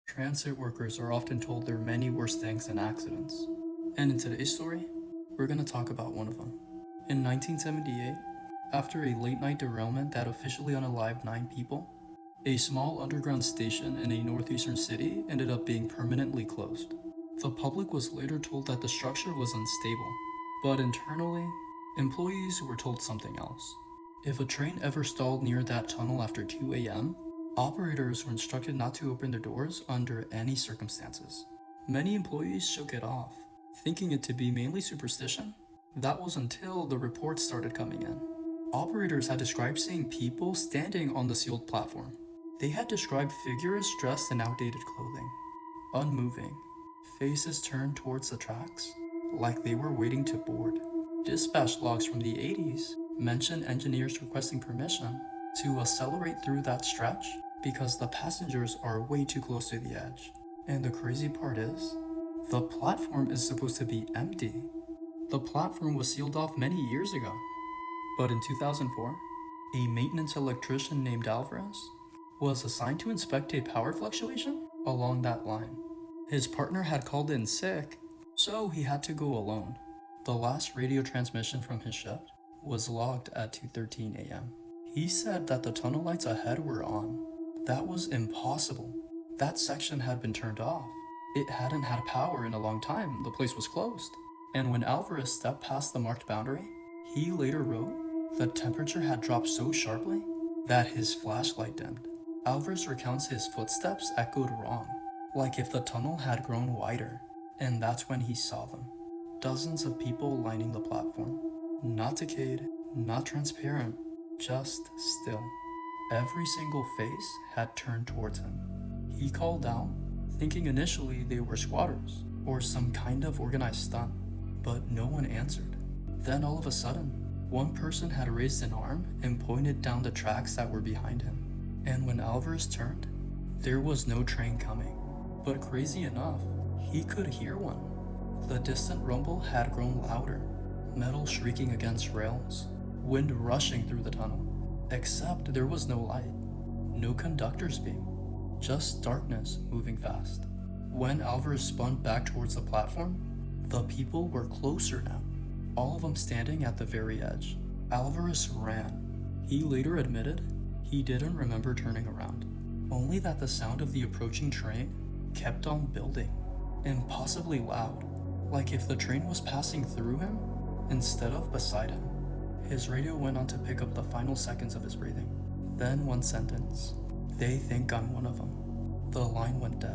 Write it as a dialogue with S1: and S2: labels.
S1: Transit workers are often told there are many worse things than accidents. And in today's story, we're going to talk about one of them. In 1978, after a late night derailment that officially unalived 9 people, a small underground station in a northeastern city ended up being permanently closed. The public was later told that the structure was unstable, but internally, employees were told something else. If a train ever stalled near that tunnel after 2 a.m., operators were instructed not to open their doors under any circumstances. Many employees shook it off, thinking it to be mainly superstition. That was until the reports started coming in. Operators had described seeing people standing on the sealed platform. They had described figures dressed in outdated clothing, unmoving, faces turned towards the tracks, like they were waiting to board. Dispatch logs from the 80s mention engineers requesting permission to accelerate through that stretch because the passengers are way too close to the edge. And the crazy part is, the platform is supposed to be empty. The platform was sealed off many years ago. But in 2004, a maintenance electrician named Alvarez was assigned to inspect a power fluctuation along that line. His partner had called in sick, so he had to go alone. The last radio transmission from his shift was logged at 2:13 a.m. He said that the tunnel lights ahead were on. That was impossible. That section had been turned off. It hadn't had power in a long time. The place was closed. And when Alvarez stepped past the marked boundary, he later wrote, the temperature had dropped so sharply that his flashlight dimmed. Alvarez recounts his footsteps echoed wrong, like if the tunnel had grown wider, and that's when he saw them. Dozens of people lining the platform. Not decayed, not transparent, just still. Every single face had turned towards him. He called out, thinking initially they were squatters or some kind of organized stunt, but no one answered. Then all of a sudden, one person had raised an arm and pointed down the tracks that were behind him. And when Alvarez turned, there was no train coming. But crazy enough, he could hear one. The distant rumble had grown louder, metal shrieking against rails, wind rushing through the tunnel. Except there was no light, no conductor's beam, just darkness moving fast. When Alvarez spun back towards the platform, the people were closer now, all of them standing at the very edge. Alvarez ran. He later admitted he didn't remember turning around, only that the sound of the approaching train kept on building, impossibly loud, like if the train was passing through him instead of beside him. His radio went on to pick up the final seconds of his breathing. Then one sentence. They think I'm one of them. The line went dead.